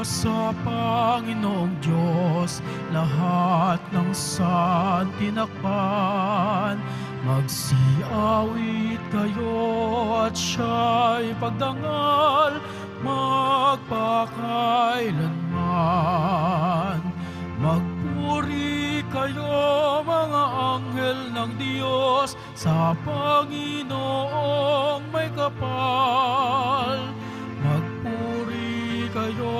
sa Panginoong Diyos, lahat ng saan tinakpan. Magsiawit kayo at siya'y pagdangal magpakailanman. Magpuri kayo mga anghel ng Diyos sa Panginoong may kapal. Magpuri kayo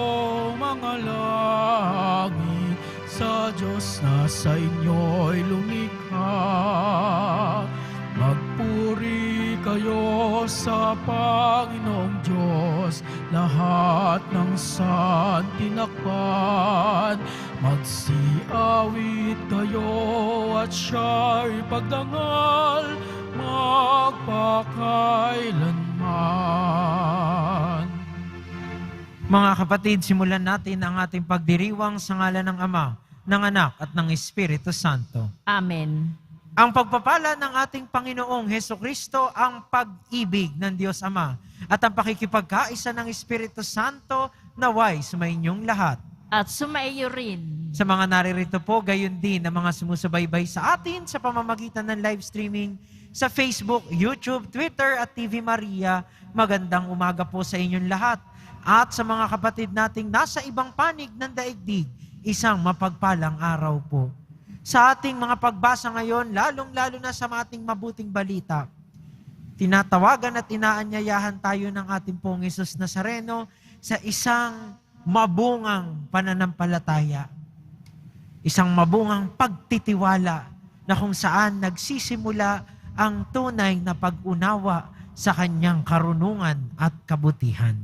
mga langit sa Diyos na sa inyo'y lumikha. Magpuri kayo sa Panginoong Diyos, lahat ng saan tinakpan. Magsiawit kayo at siya'y pagdangal magpakailanman. Mga kapatid, simulan natin ang ating pagdiriwang sa ngalan ng Ama, ng Anak at ng Espiritu Santo. Amen. Ang pagpapala ng ating Panginoong Hesukristo, ang pag-ibig ng Diyos Ama, at ang pakikipagkaisa ng Espiritu Santo naway sumainyong lahat. At sumaiyo rin. Sa mga naririto po, gayon din na mga sumusubaybay sa atin sa pamamagitan ng live streaming sa Facebook, YouTube, Twitter at TV Maria, magandang umaga po sa inyong lahat. At sa mga kapatid nating nasa ibang panig ng daigdig, isang mapagpalang araw po. Sa ating mga pagbasa ngayon, lalong-lalo na sa ating mabuting balita, tinatawagan at inaanyayahan tayo ng ating pong Hesus Nazareno sa isang mabungang pananampalataya. Isang mabungang pagtitiwala na kung saan nagsisimula ang tunay na pag-unawa sa kanyang karunungan at kabutihan.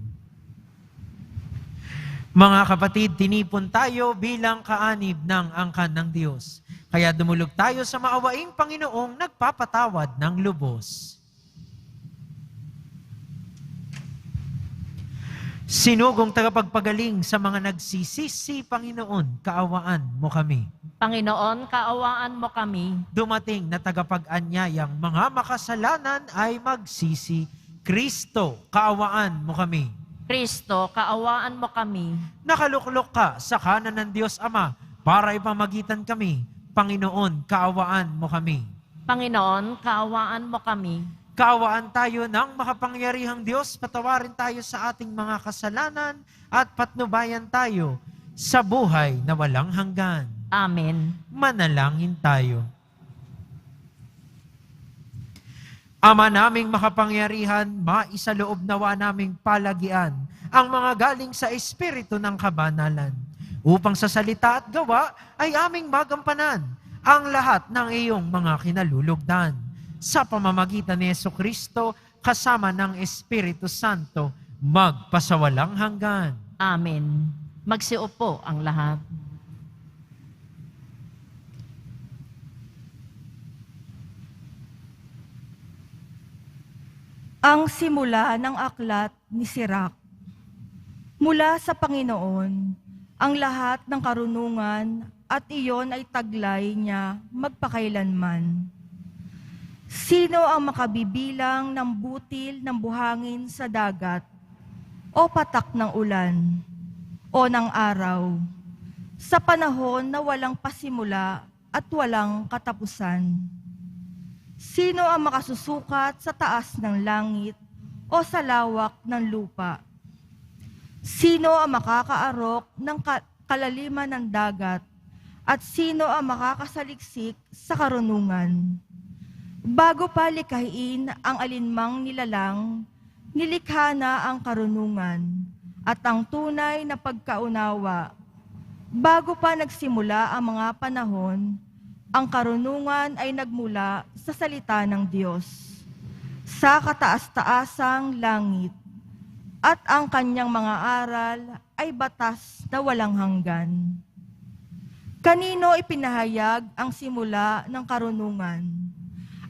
Mga kapatid, tinipon tayo bilang kaanib ng angkan ng Diyos. Kaya dumulog tayo sa maawaing Panginoong nagpapatawad ng lubos. Sinugong tagapagpagaling sa mga nagsisisi, Panginoon, kaawaan mo kami. Panginoon, kaawaan mo kami. Dumating na tagapag-anyayang mga makasalanan ay magsisi. Kristo, kaawaan mo kami. Kristo, kaawaan mo kami. Nakaluklok ka sa kanan ng Diyos Ama para ipamagitan kami. Panginoon, kaawaan mo kami. Panginoon, kaawaan mo kami. Kaawaan tayo ng makapangyarihang Diyos, patawarin tayo sa ating mga kasalanan at patnubayan tayo sa buhay na walang hanggan. Amen. Manalangin tayo. Ama naming makapangyarihan, maisaloob nawa naming palagian ang mga galing sa Espiritu ng kabanalan, upang sa salita at gawa ay aming magampanan ang lahat ng iyong mga kinalulugdan. Sa pamamagitan ni Jesucristo, kasama ng Espiritu Santo, magpasawalang hanggan. Amen. Magsiupo ang lahat. Ang simula ng aklat ni Sirach. Mula sa Panginoon, ang lahat ng karunungan at iyon ay taglay niya magpakailanman. Sino ang makabibilang ng butil ng buhangin sa dagat, o patak ng ulan, o ng araw, sa panahon na walang pasimula at walang katapusan? Sino ang makasusukat sa taas ng langit o sa lawak ng lupa? Sino ang makakaarok ng kalaliman ng dagat at sino ang makakasaliksik sa karunungan? Bago pa likhain ang alinmang nilalang, nilikha na ang karunungan at ang tunay na pagkaunawa. Bago pa nagsimula ang mga panahon, ang karunungan ay nagmula sa salita ng Diyos, sa kataas-taasang langit, at ang kanyang mga aral ay batas na walang hanggan. Kanino ipinahayag ang simula ng karunungan?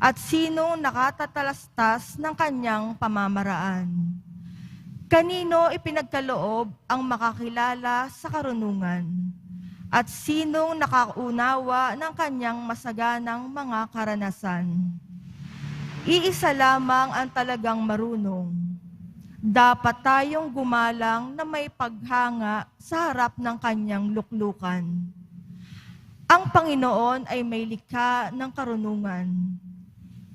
At sinong nakatatalastas ng kanyang pamamaraan? Kanino ipinagkaloob ang makakilala sa karunungan? At sinong nakaunawa ng kanyang masaganang mga karanasan? Iisa lamang ang talagang marunong, Dapat tayong gumalang na may paghanga sa harap ng kanyang luklukan. Ang Panginoon ay may likha ng karunungan.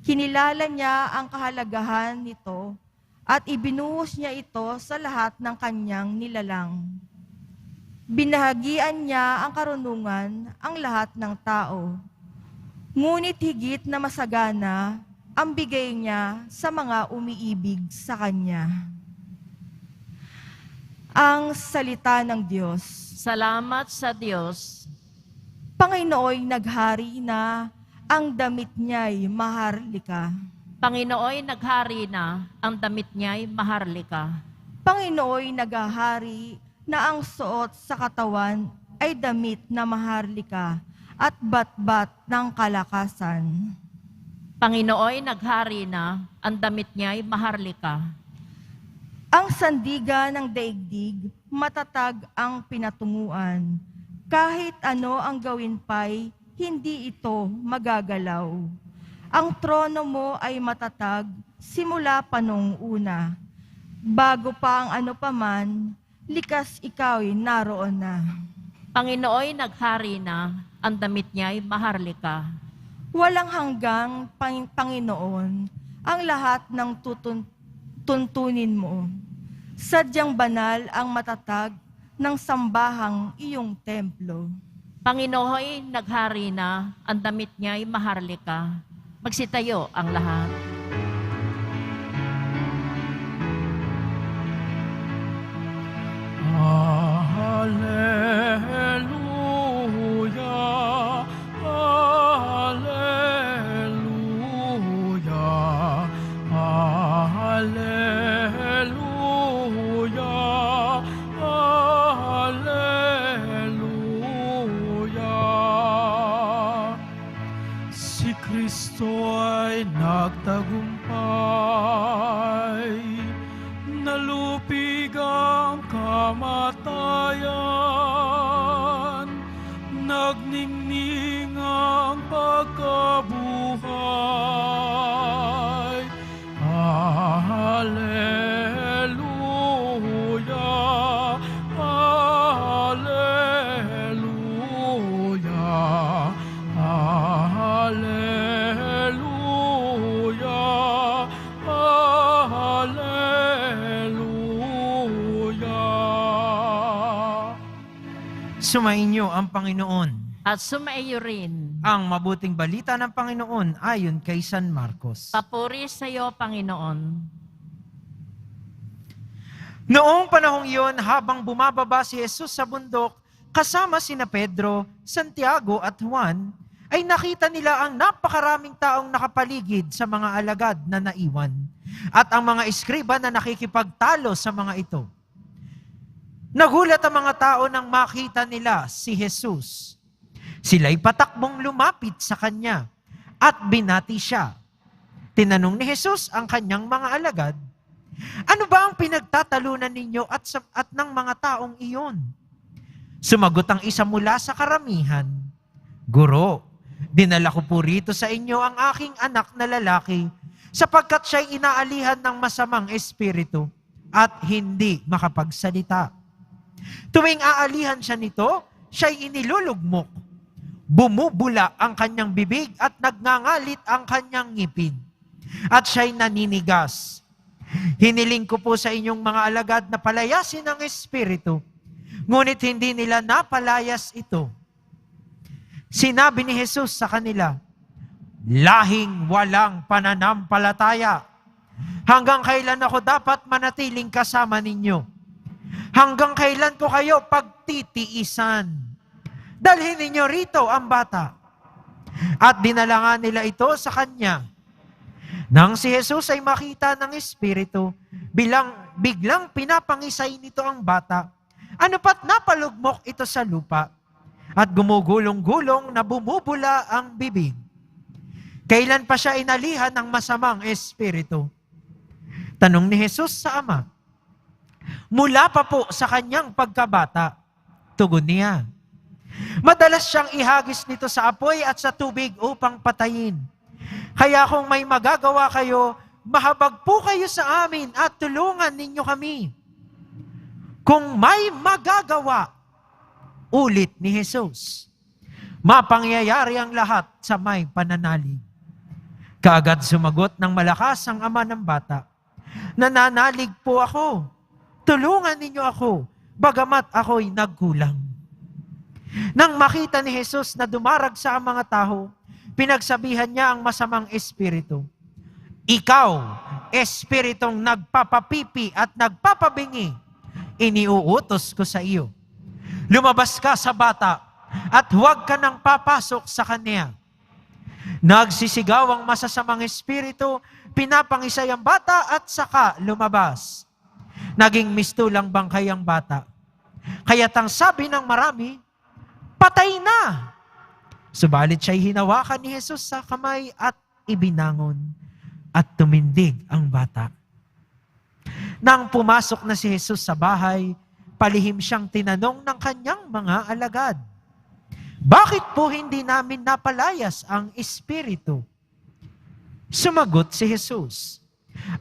Kinilala niya ang kahalagahan nito at ibinuhos niya ito sa lahat ng kanyang nilalang. Binahagian niya ang karunungan ang lahat ng tao. Ngunit higit na masagana ang bigay niya sa mga umiibig sa kanya. Ang salita ng Diyos. Salamat sa Diyos. Panginooy naghari na, ang damit niya'y maharlika. Panginooy naghari na, ang damit niya'y maharlika. Panginooy naghahari na ang suot sa katawan ay damit na maharlika at batbat ng kalakasan. Panginooy naghari na, ang damit niya'y maharlika. Ang sandigan ng daigdig, matatag ang pinatunguan. Kahit ano ang gawin pa'y, hindi ito magagalaw. Ang trono mo ay matatag, simula pa nung una. Bago pa ang ano paman, likas ikaw'y naroon na. Panginooy naghari na, ang damit niya'y maharlika. Walang hanggang, Panginoon, ang lahat ng tuntunin mo. Sadyang banal ang matatag ng sambahang iyong templo. Panginooy naghari na, ang damit niya'y maharlika. Magsitayo ang lahat. Hallelujah, hallelujah, hallelujah, hallelujah. Si Kristo ay nagtagumpay, nalupig ang kamatayan, nagningning ang pagkabuhay. Hallelujah, hallelujah, hallelujah, hallelujah. Sumainyo ang Panginoon. At sumaiyo rin. Ang mabuting balita ng Panginoon ayon kay San Marcos. Papuri sa iyo, Panginoon. Noong panahong iyon, habang bumababa si Jesus sa bundok, kasama sina Pedro, Santiago at Juan, ay nakita nila ang napakaraming taong nakapaligid sa mga alagad na naiwan, at ang mga eskriba na nakikipagtalo sa mga ito. Nagulat ang mga tao nang makita nila si Jesus. Sila'y patakbong lumapit sa kanya at binati siya. Tinanong ni Jesus ang kanyang mga alagad, "Ano ba ang pinagtatalunan ninyo at ng mga taong iyon?" Sumagot ang isa mula sa karamihan, "Guro, dinala ko po rito sa inyo ang aking anak na lalaki sapagkat siya'y inaalihan ng masamang espiritu at hindi makapagsalita. Tuwing aalihan siya nito, siya'y inilulugmok. Bumubula ang kanyang bibig at nagngangalit ang kanyang ngipin. At siya'y naninigas. Hiniling ko po sa inyong mga alagad na palayasin ang espiritu, ngunit hindi nila napalayas ito." Sinabi ni Jesus sa kanila, "Lahing walang pananampalataya. Hanggang kailan ako dapat manatiling kasama ninyo? Hanggang kailan ko kayo pagtitiisan? Dalhin ninyo rito ang bata." At dinala nga nila ito sa kanya. Nang si Jesus ay makita ng espiritu, biglang pinapangisay nito ang bata. Ano pat napalugmok ito sa lupa at gumugulong-gulong na bumubula ang bibig. Kailan pa siya inalihan ng masamang espiritu? Tanong ni Jesus sa ama. Mula pa po sa kanyang pagkabata, tugon niya. Madalas siyang ihagis nito sa apoy at sa tubig upang patayin. Kaya kung may magagawa kayo, mahabag po kayo sa amin at tulungan ninyo kami. Kung may magagawa, ulit ni Jesus, mapangyayari ang lahat sa may pananalig. Kaagad sumagot ng malakas ang ama ng bata, nananalig po ako. Tulungan ninyo ako, bagamat ako'y nagkulang. Nang makita ni Jesus na dumaragsa ang mga tao, pinagsabihan niya ang masamang espiritu. Ikaw, espiritong nagpapapipi at nagpapabingi, iniuutos ko sa iyo. Lumabas ka sa bata at huwag ka nang papasok sa kanya. Nagsisigaw ang masasamang espiritu, pinapangisay ang bata at saka lumabas. Naging mistulang bangkay ang bata. Kaya't ang sabi ng marami, patay na! Subalit siya'y hinawakan ni Jesus sa kamay at ibinangon at tumindig ang bata. Nang pumasok na si Jesus sa bahay, palihim siyang tinanong ng kanyang mga alagad, bakit po hindi namin napalayas ang espiritu? Sumagot si Jesus,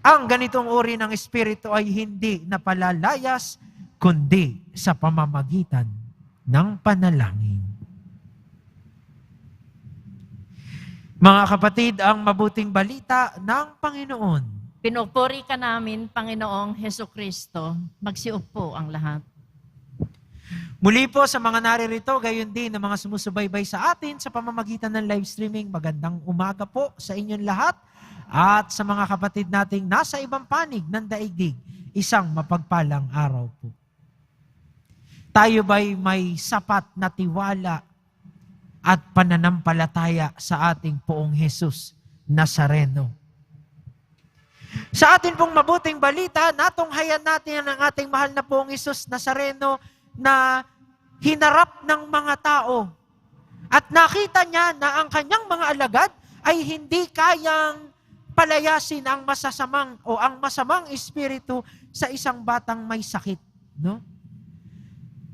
ang ganitong uri ng espiritu ay hindi napalalayas, kundi sa pamamagitan ng panalangin. Mga kapatid, ang mabuting balita ng Panginoon. Pinupuri ka namin, Panginoong Hesukristo. Magsiupo ang lahat. Muli po sa mga naririto, gayon din ng mga sumusubaybay sa atin sa pamamagitan ng live streaming, magandang umaga po sa inyong lahat. At sa mga kapatid nating nasa ibang panig ng daigdig, isang mapagpalang araw po. Tayo ba'y may sapat na tiwala at pananampalataya sa ating Poong Jesus Nazareno? Sa atin pong mabuting balita, natunghayan natin ang ating mahal na Poong Jesus Nazareno na hinarap ng mga tao. At nakita niya na ang kanyang mga alagad ay hindi kayang palayasin ang masasamang o ang masamang espiritu sa isang batang may sakit. No?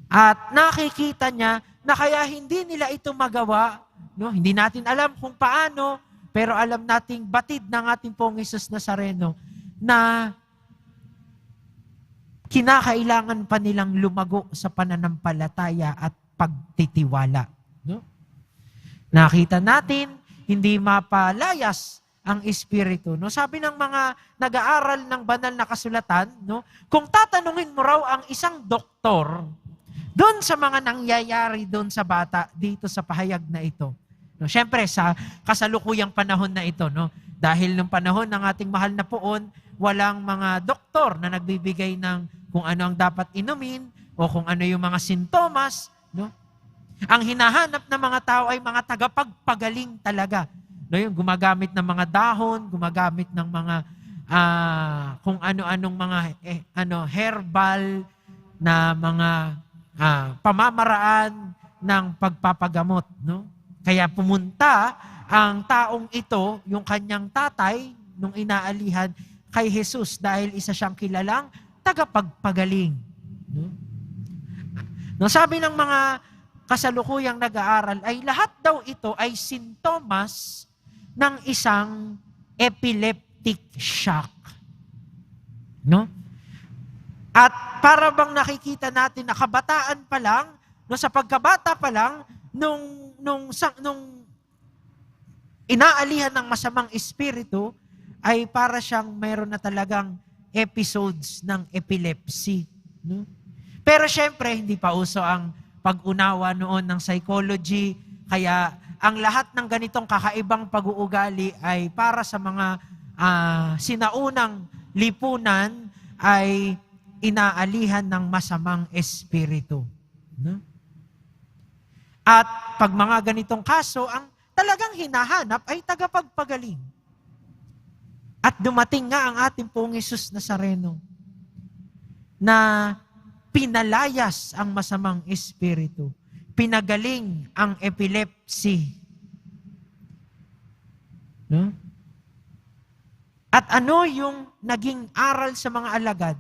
At nakikita niya na kaya hindi nila ito magawa, no? Hindi natin alam kung paano, pero alam nating batid ng ating Poong Jesus Nazareno na kinakailangan pa nilang lumago sa pananampalataya at pagtitiwala. No? Nakita natin, hindi mapalayas ang espiritu. No? Sabi ng mga nag-aaral ng banal na kasulatan, no? Kung tatanungin mo raw ang isang doktor, doon sa mga nangyayari doon sa bata, dito sa pahayag na ito. No, siyempre, sa kasalukuyang panahon na ito, no, dahil nung panahon ng ating mahal na Poon, walang mga doktor na nagbibigay ng kung ano ang dapat inumin o kung ano yung mga sintomas. No? Ang hinahanap ng mga tao ay mga tagapagpagaling talaga. No, yung gumagamit ng mga dahon, gumagamit ng mga kung ano-anong mga herbal na mga pamamaraan ng pagpapagamot. No? Kaya pumunta ang taong ito, yung kanyang tatay, nung inaalihan kay Jesus dahil isa siyang kilalang tagapagpagaling. No? No, sabi ng mga kasalukuyang nag-aaral ay lahat daw ito ay sintomas ng isang epileptic shock. No? At para bang nakikita natin na kabataan pa lang, no, sa pagkabata pa lang, nung inaalihan ng masamang espiritu, ay para siyang mayroon na talagang episodes ng epilepsy. No? Pero syempre, hindi pa uso ang pag-unawa noon ng psychology, kaya ang lahat ng ganitong kakaibang pag-uugali ay para sa mga sinaunang lipunan ay inaalihan ng masamang espiritu. No? At pag mga ganitong kaso, ang talagang hinahanap ay tagapagpagaling. At dumating nga ang ating Poong Jesus Nazareno na pinalayas ang masamang espiritu. Pinagaling ang epilepsy. No? At ano yung naging aral sa mga alagad?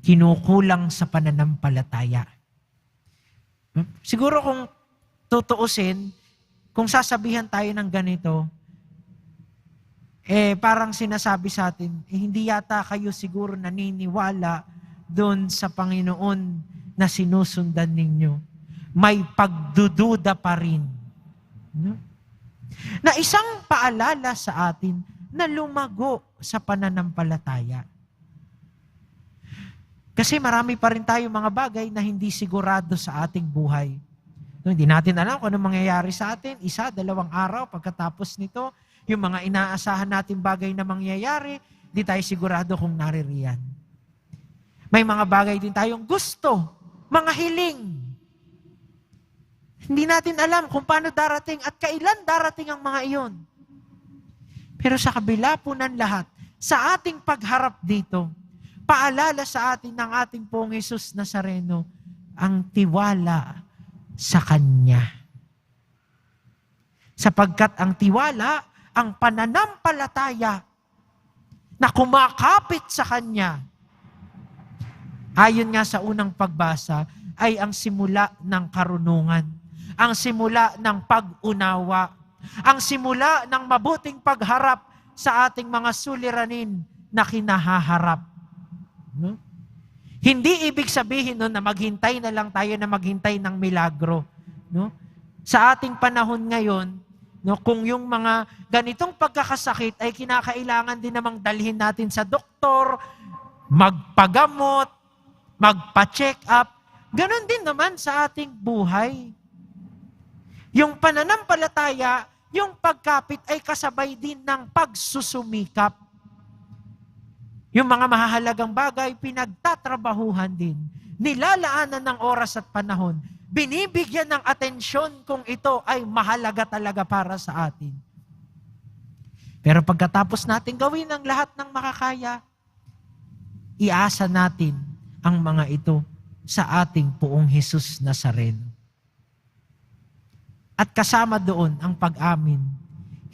Kinukulang sa pananampalataya. Siguro kung tutuusin, kung sasabihan tayo ng ganito, parang sinasabi sa atin, hindi yata kayo siguro naniniwala doon sa Panginoon na sinusundan ninyo. May pagdududa pa rin. No? Na isang paalala sa atin na lumago sa pananampalataya. Kasi marami pa rin tayo mga bagay na hindi sigurado sa ating buhay. No, hindi natin alam kung ano mangyayari sa atin. 1, 2 araw pagkatapos nito, yung mga inaasahan nating bagay na mangyayari, di tayo sigurado kung naririyan. May mga bagay din tayong gusto, mga hiling. Hindi natin alam kung paano darating at kailan darating ang mga iyon. Pero sa kabila po ng lahat, sa ating pagharap dito, paalala sa atin ng ating Poong Jesus Nazareno ang tiwala sa Kanya. Sapagkat ang tiwala, ang pananampalataya na kumakapit sa Kanya, ayon nga sa unang pagbasa, ay ang simula ng karunungan, ang simula ng pag-unawa, ang simula ng mabuting pagharap sa ating mga suliranin na kinahaharap. No? Hindi ibig sabihin na maghintay na lang tayo na maghintay ng milagro. No? Sa ating panahon ngayon, no, kung yung mga ganitong pagkakasakit ay kinakailangan din namang dalhin natin sa doktor, magpagamot, magpa-check up, ganon din naman sa ating buhay. Yung pananampalataya, yung pagkapit ay kasabay din ng pagsusumikap. Yung mga mahahalagang bagay, pinagtatrabahuhan din. Nilalaanan ng oras at panahon. Binibigyan ng atensyon kung ito ay mahalaga talaga para sa atin. Pero pagkatapos natin gawin ang lahat ng makakaya, iasa natin ang mga ito sa ating Poong Jesus Nazareno. At kasama doon ang pag-amin,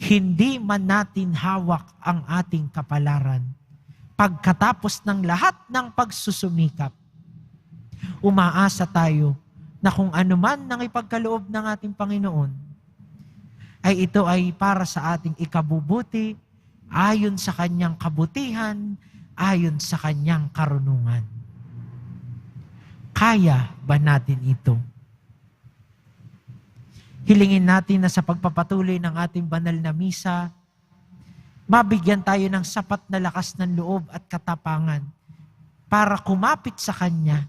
hindi man natin hawak ang ating kapalaran. Pagkatapos ng lahat ng pagsusumikap, umaasa tayo na kung ano man ng ipagkaloob ng ating Panginoon, ay ito ay para sa ating ikabubuti, ayon sa Kanyang kabutihan, ayon sa Kanyang karunungan. Kaya ba natin ito? Hilingin natin na sa pagpapatuloy ng ating banal na misa, mabigyan tayo ng sapat na lakas ng loob at katapangan para kumapit sa Kanya.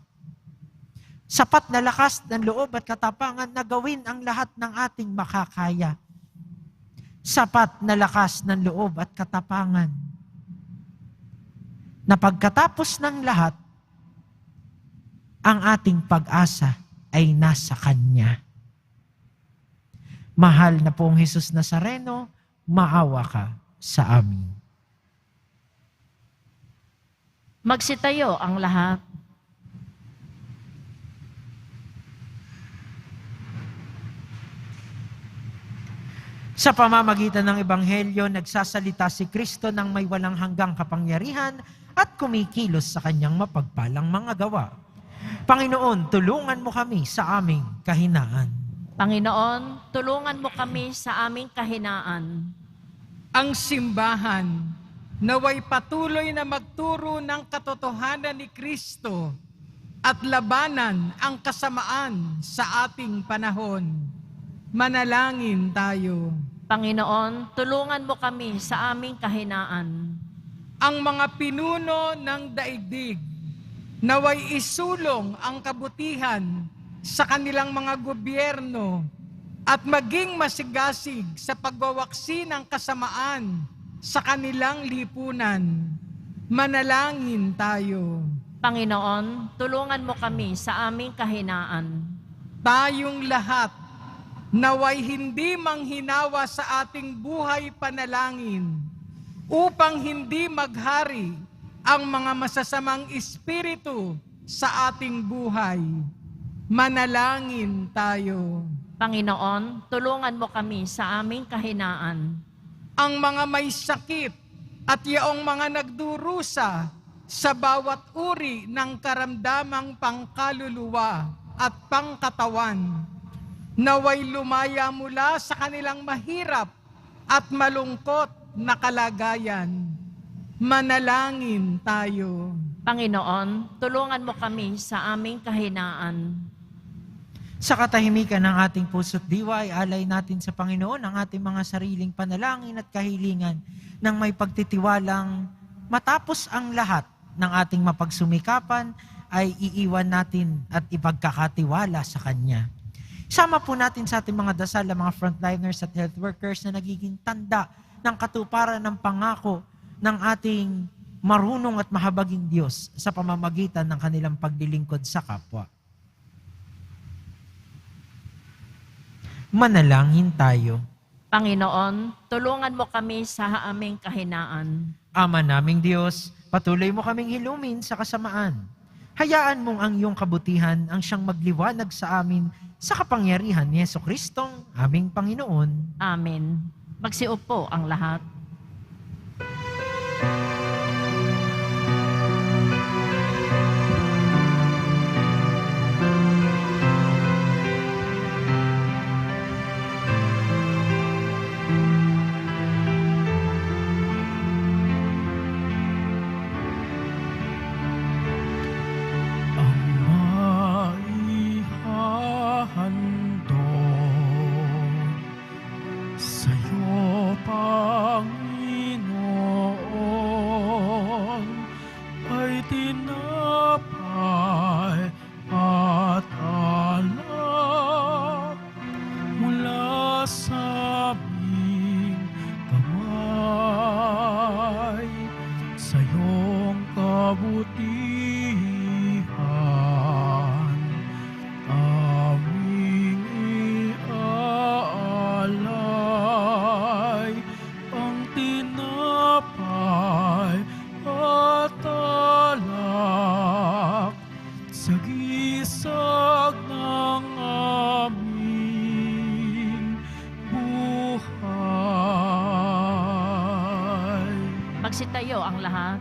Sapat na lakas ng loob at katapangan na gawin ang lahat ng ating makakaya. Sapat na lakas ng loob at katapangan na pagkatapos ng lahat, ang ating pag-asa ay nasa Kanya. Mahal na Poong Jesus Nazareno, maawa ka sa amin. Magsitayo ang lahat. Sa pamamagitan ng Ebanghelyo, nagsasalita si Kristo ng may walang hanggang kapangyarihan at kumikilos sa Kanyang mapagpalang mga gawa. Panginoon, tulungan mo kami sa aming kahinaan. Panginoon, tulungan mo kami sa aming kahinaan. Ang simbahan naway patuloy na magturo ng katotohanan ni Kristo at labanan ang kasamaan sa ating panahon. Manalangin tayo. Panginoon, tulungan mo kami sa aming kahinaan. Ang mga pinuno ng daigdig naway isulong ang kabutihan sa kanilang mga gobyerno at maging masigasig sa pagwawaksi ng kasamaan sa kanilang lipunan. Manalangin tayo. Panginoon, tulungan mo kami sa aming kahinaan. Tayong lahat naway hindi manghinawa sa ating buhay panalangin upang hindi maghari ang mga masasamang espiritu sa ating buhay. Manalangin tayo. Panginoon, tulungan mo kami sa aming kahinaan. Ang mga may sakit at yaong mga nagdurusa sa bawat uri ng karamdamang pangkaluluwa at pangkatawan, naway lumaya mula sa kanilang mahirap at malungkot na kalagayan. Manalangin tayo. Panginoon, tulungan mo kami sa aming kahinaan. Sa katahimikan ng ating puso't diwa ay alay natin sa Panginoon ang ating mga sariling panalangin at kahilingan nang may pagtitiwalang matapos ang lahat ng ating mapagsumikapan ay iiwan natin at ipagkakatiwala sa Kanya. Sama po natin sa ating mga dasal ang mga frontliners at health workers na nagiging tanda ng katuparan ng pangako ng ating marunong at mahabaging Diyos sa pamamagitan ng kanilang paglilingkod sa kapwa. Manalangin tayo. Panginoon, tulungan mo kami sa aming kahinaan. Ama naming Diyos, patuloy mo kaming hilumin sa kasamaan. Hayaan mong ang iyong kabutihan ang siyang magliwanag sa amin sa kapangyarihan ni Jesucristong aming Panginoon. Amen. Magsiupo ang lahat. Magsitayo ang lahat.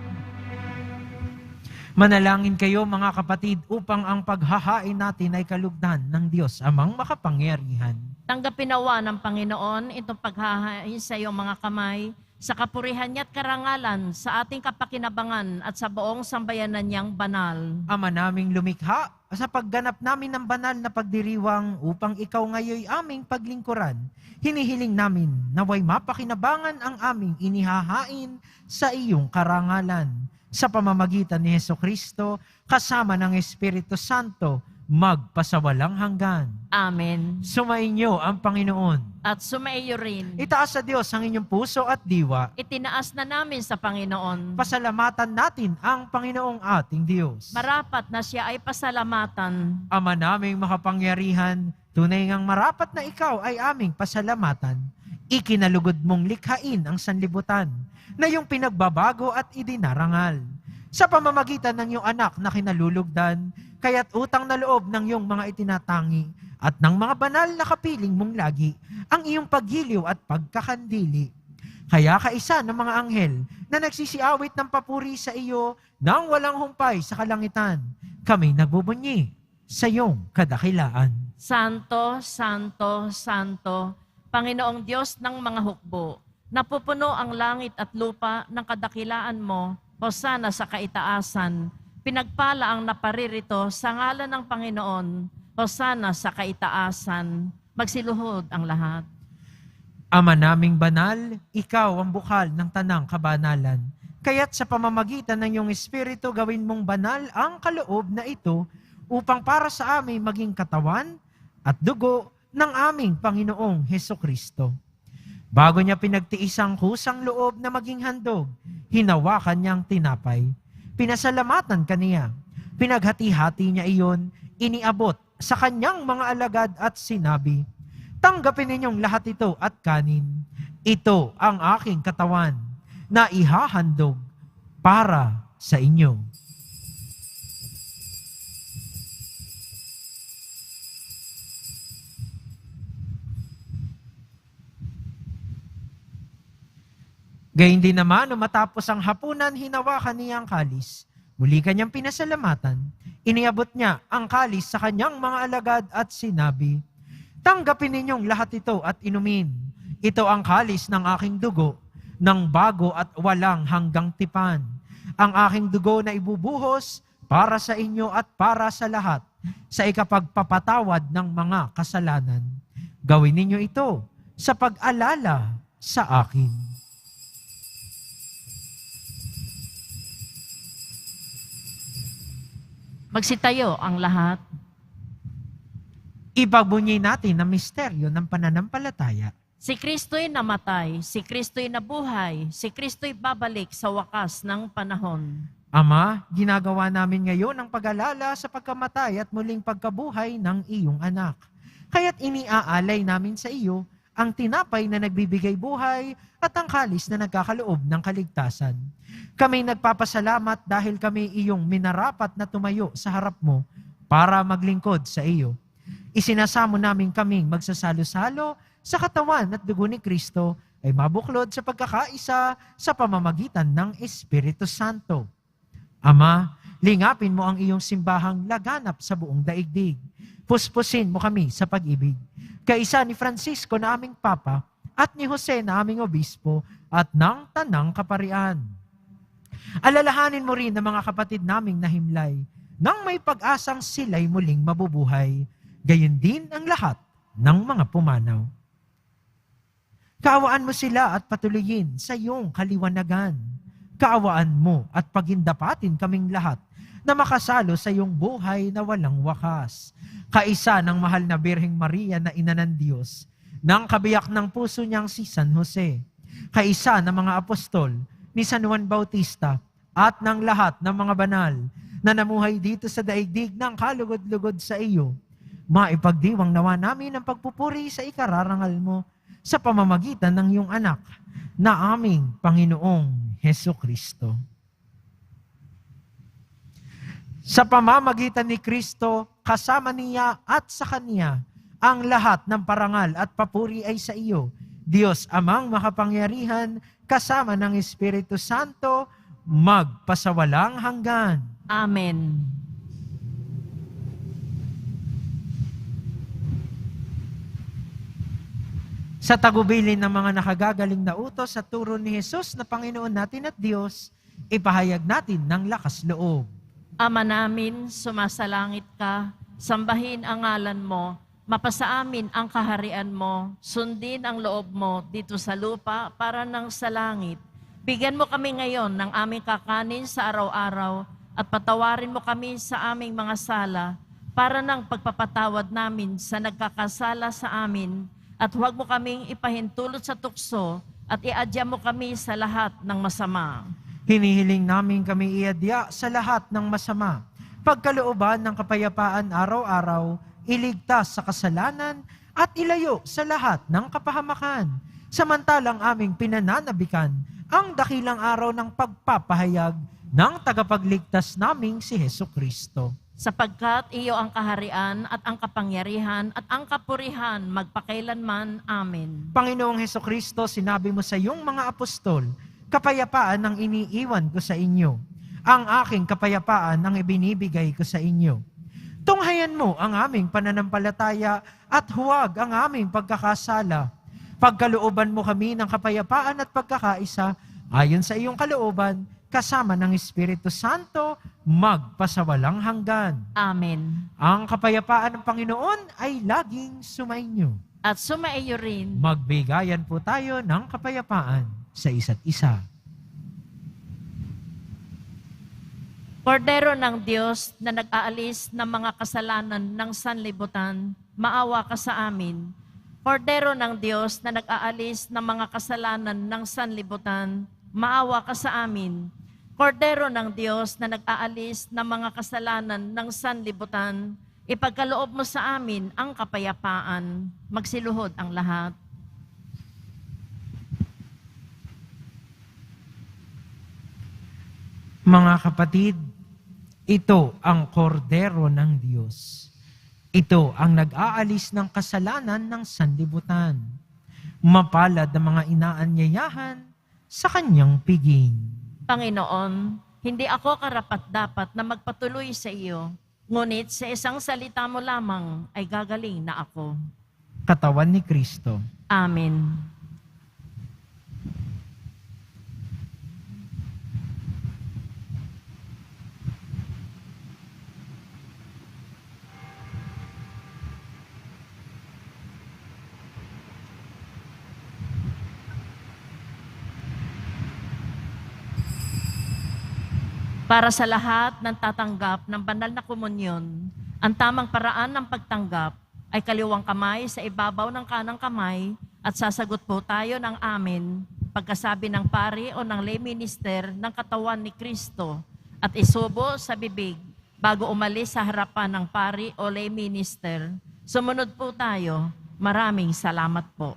Manalangin kayo mga kapatid upang ang paghahain natin ay kalugdan ng Diyos amang makapangyarihan. Tanggapin nawa ng Panginoon itong paghahain sa iyong mga kamay sa kapurihan niya at karangalan sa ating kapakinabangan at sa buong sambayanan niyang banal. Ama naming lumikha, sa pagganap namin ng banal na pagdiriwang upang ikaw ngayoy aming paglingkuran, hinihiling namin naway mapakinabangan ang aming inihahain sa iyong karangalan. Sa pamamagitan ni Jesucristo, kasama ng Espiritu Santo, magpasawalang hanggan. Amen. Sumainyo ang Panginoon. At sumaiyo rin. Itaas sa Diyos ang inyong puso at diwa. Itinaas na namin sa Panginoon. Pasalamatan natin ang Panginoong ating Diyos. Marapat na siya ay pasalamatan. Ama naming makapangyarihan, tunay ngang marapat na ikaw ay aming pasalamatan. Ikinalugod mong likhain ang sanlibutan na iyong pinagbabago at idinarangal. Sa pamamagitan ng iyong anak na kinalulugdan, kaya't utang na loob ng iyong mga itinatangi at ng mga banal na kapiling mong lagi ang iyong paghiliw at pagkakandili. Kaya kaisa ng mga anghel na nagsisiawit ng papuri sa iyo nang walang humpay sa kalangitan, kami nagbubunyi sa iyong kadakilaan. Santo, Santo, Santo, Panginoong Diyos ng mga hukbo, napupuno ang langit at lupa ng kadakilaan mo, hosana sa kaitaasan. Pinagpala ang naparirito sa ngalan ng Panginoon, hosana sa kaitaasan. Magsiluhod ang lahat. Ama naming banal, ikaw ang bukal ng tanang kabanalan. Kaya't sa pamamagitan ng iyong Espiritu, gawin mong banal ang kaloob na ito upang para sa amin maging katawan at dugo ng aming Panginoong Hesukristo. Bago niya pinagtiis ang kusang loob na maging handog, hinawakan niyang tinapay. Pinasalamatan kaniya. Pinaghati-hati niya iyon, iniabot sa kanyang mga alagad at sinabi, "Tanggapin ninyong lahat ito at kanin. Ito ang aking katawan na ihahandog para sa inyo." Gayun din naman, nung matapos ang hapunan, hinawakan niya ang kalis. Muli kanyang pinasalamatan. Iniabot niya ang kalis sa kanyang mga alagad at sinabi, "Tanggapin ninyong lahat ito at inumin. Ito ang kalis ng aking dugo ng bago at walang hanggang tipan. Ang aking dugo na ibubuhos para sa inyo at para sa lahat, sa ikapagpapatawad ng mga kasalanan. Gawin ninyo ito sa pag-alala sa akin. Magsitayo ang lahat. Ipagbunyi natin ang misteryo ng pananampalataya. Si Kristo'y namatay, si Kristo'y nabuhay, si Kristo'y babalik sa wakas ng panahon. Ama, ginagawa namin ngayon ang pag-alala sa pagkamatay at muling pagkabuhay ng iyong anak. Kaya't iniaalay namin sa iyo ang tinapay na nagbibigay buhay at ang kalis na nagkakaloob ng kaligtasan. Kami nagpapasalamat dahil kami iyong minarapat na tumayo sa harap mo para maglingkod sa iyo. Isinasamo namin kaming magsasalo-salo sa katawan at dugo ni Kristo ay mabuklod sa pagkakaisa sa pamamagitan ng Espiritu Santo. Ama, lingapin mo ang iyong simbahang laganap sa buong daigdig. Puspusin mo kami sa pag-ibig. Kaisa ni Francisco na aming Papa at ni Jose na aming Obispo at ng Tanang Kaparian. Alalahanin mo rin ang mga kapatid naming nahimlay nang may pag-asang sila'y muling mabubuhay. Gayon din ang lahat ng mga pumanaw. Kaawaan mo sila at patuloyin sa iyong kaliwanagan. Kaawaan mo at pagindapatin kaming lahat na makasalo sa iyong buhay na walang wakas. Kaisa ng mahal na Birheng Maria na Ina ng Diyos, ng kabiyak ng puso niyang si San Jose, kaisa ng mga apostol ni San Juan Bautista at ng lahat ng mga banal na namuhay dito sa daigdig ng kalugod-lugod sa iyo, maipagdiwang nawa namin ang pagpupuri sa ikararangal mo sa pamamagitan ng iyong anak na aming Panginoong Hesukristo. Sa pamamagitan ni Kristo, kasama niya at sa Kanya, ang lahat ng parangal at papuri ay sa iyo, Diyos Amang makapangyarihan, kasama ng Espiritu Santo, magpasawalang hanggan. Amen. Sa tagubilin ng mga nakagagaling na utos sa turo ni Jesus na Panginoon natin at Diyos, ipahayag natin ng lakas loob. Ama namin, sumasalangit ka, sambahin ang ngalan mo, mapasa amin ang kaharian mo, sundin ang loob mo dito sa lupa para nang sa langit. Bigyan mo kami ngayon ng aming kakanin sa araw-araw at patawarin mo kami sa aming mga sala para nang pagpapatawad namin sa nagkakasala sa amin at huwag mo kaming ipahintulot sa tukso at iadya mo kami sa lahat ng masama. Hinihiling namin kami iadya sa lahat ng masama. Pagkalooban ng kapayapaan araw-araw, iligtas sa kasalanan at ilayo sa lahat ng kapahamakan. Samantalang aming pinananabikan ang dakilang araw ng pagpapahayag ng tagapagligtas naming si Hesukristo. Sapagkat iyo ang kaharian at ang kapangyarihan at ang kapurihan magpakailanman. Amen. Panginoong Hesukristo, sinabi mo sa iyong mga apostol, kapayapaan ang iniiwan ko sa inyo. Ang aking kapayapaan ang ibinibigay ko sa inyo. Tunghayan mo ang aming pananampalataya at huwag ang aming pagkakasala. Pagkalooban mo kami ng kapayapaan at pagkakaisa ayon sa iyong kalooban, kasama ng Espiritu Santo, magpasawalang hanggan. Amen. Ang kapayapaan ng Panginoon ay laging sumainyo. At sumaiyo rin. Magbigayan po tayo ng kapayapaan sa isa't isa. Kordero ng Diyos na nag-aalis ng mga kasalanan ng sanlibutan, maawa ka sa amin. Kordero ng Diyos na nag-aalis ng mga kasalanan ng sanlibutan, maawa ka sa amin. Kordero ng Diyos na nag-aalis ng mga kasalanan ng sanlibutan, ipagkaloob mo sa amin ang kapayapaan. Magsiluhod ang lahat. Mga kapatid, ito ang kordero ng Diyos. Ito ang nag-aalis ng kasalanan ng sanlibutan. Mapalad ang mga inaanyayahan sa kanyang piging. Panginoon, hindi ako karapat-dapat na magpatuloy sa iyo, ngunit sa isang salita mo lamang ay gagaling na ako. Katawan ni Kristo. Amen. Para sa lahat ng tatanggap ng banal na komunyon, ang tamang paraan ng pagtanggap ay kaliwang kamay sa ibabaw ng kanang kamay at sasagot po tayo ng amen pagkasabi ng pari o ng lay minister ng katawan ni Kristo at isubo sa bibig bago umalis sa harapan ng pari o lay minister. Sumunod po tayo. Maraming salamat po.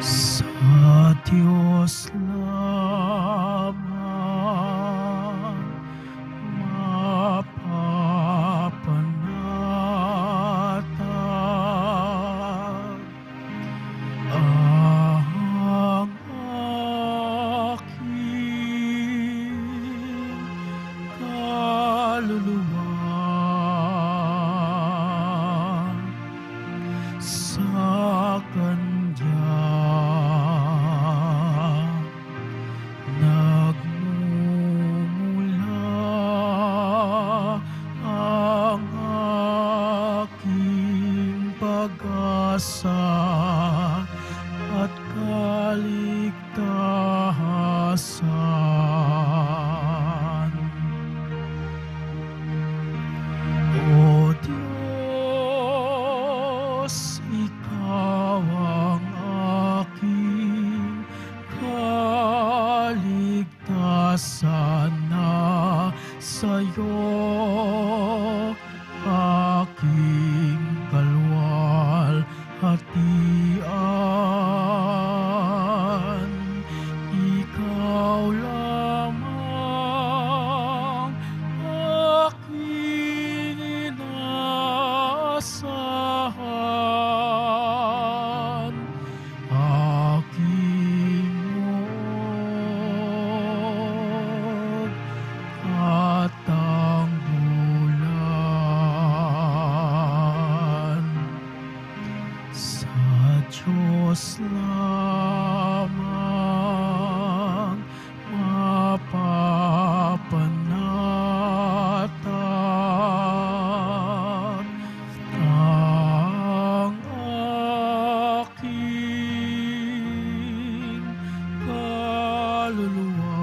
Sa Diyos lamang mapapanatag ang aking kaluluwa. Sa Kanya nagmumula ang aking pag-asa at kaligtasan. O Diyos, Ikaw ang aking kaligtasan, na sa'yo aking kalwalhatian. Ikaw lamang aking inaasahan, aking huwag katanggulan. Sa Diyos lamang mapapanatag ang aking kaluluwa.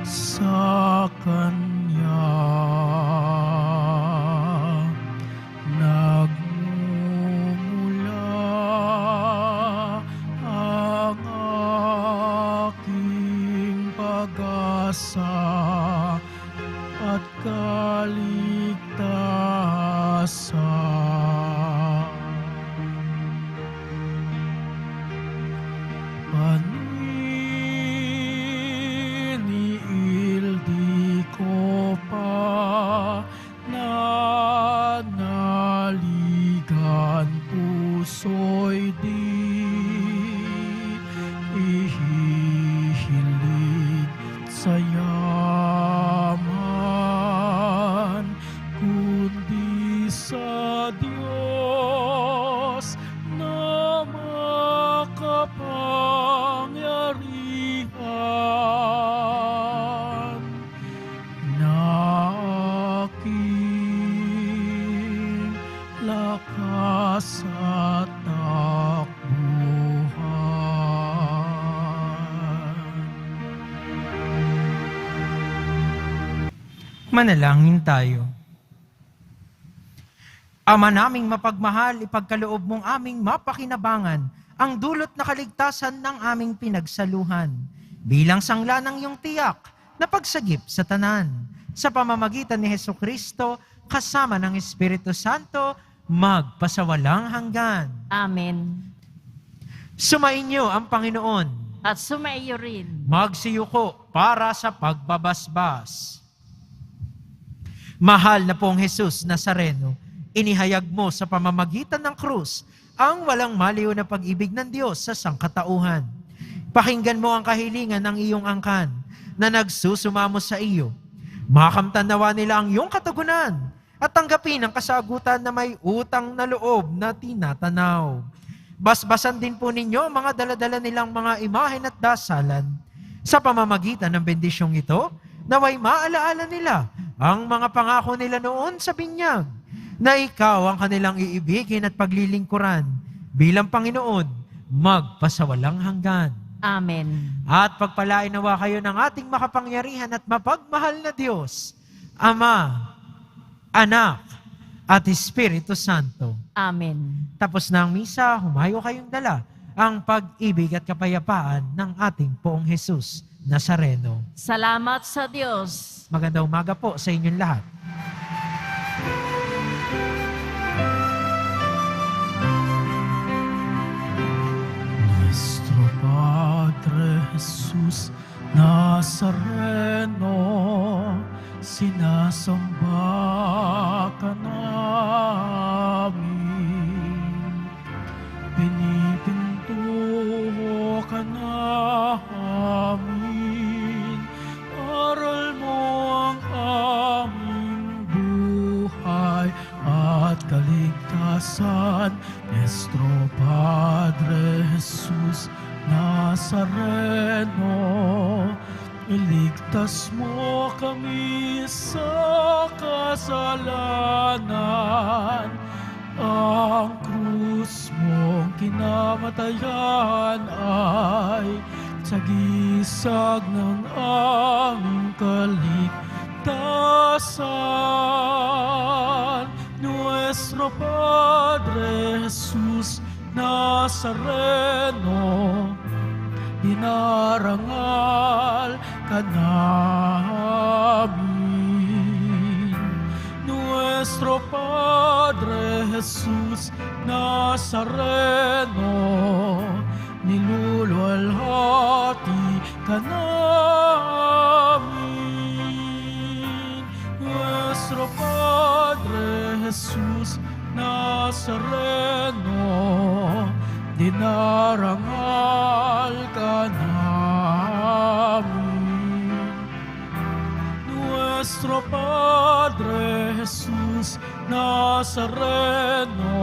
Sa Kanya nagmumula ang aking pag-asa at kaligtasan. Paniniil di ko pa nanaligan, puso'y di ihihilig sa yaman, kundi sa Diyos na makapangyarihan, na aking lakas at takbuhan. Manalangin tayo. Ama naming mapagmahal, ipagkaloob mong aming mapakinabangan ang dulot na kaligtasan ng aming pinagsaluhan bilang sangla ng iyong tiyak na pagsagip sa tanan. Sa pamamagitan ni Hesukristo, kasama ng Espiritu Santo, magpasawalang hanggan. Amen. Sumainyo ang Panginoon. At sumaiyo rin. Magsiyuko para sa pagbabasbas. Mahal na pong Jesus Nazareno, inihayag mo sa pamamagitan ng krus ang walang maliw na pag-ibig ng Diyos sa sangkatauhan. Pakinggan mo ang kahilingan ng iyong angkan na nagsusumamo sa iyo. Makamtan nawa nila ang iyong katugunan at tanggapin ang kasagutan na may utang na loob na tinatanaw. Basbasan din po ninyo ang mga daladala nilang mga imahen at dasalan. Sa pamamagitan ng bendisyong ito, naway maalaala nila ang mga pangako nila noon sa binyag, na ikaw ang kanilang iibigin at paglilingkuran bilang Panginoon, magpasawalang hanggan. Amen. At pagpalain nawa kayo ng ating makapangyarihan at mapagmahal na Diyos, Ama, Anak, at Espiritu Santo. Amen. Tapos na ang misa, humayo kayong dala ang pag-ibig at kapayapaan ng ating Poong Jesus Nazareno. Salamat sa Diyos. Magandang umaga po sa inyong lahat. Nuestro Padre Jesus Nazareno, sinasamba ka namin. Pinipinto ka namin. Aral mo ang aming buhay at kaligtasan. Nuestro Padre Jesus Nazareno, iligtas mo kami sa kasalanan. Ang krus mong kinamatayan ay sagisag ng aming kaligtasan. Nuestro Padre Jesus Nazareno, dinarangal ka namin. Nuestro Padre Jesus Nazareno, niluluwalhati ka namin. Nuestro Padre Jesus Nazareno, dinarangal ka namin. Nuestro Padre Jesus Nazareno,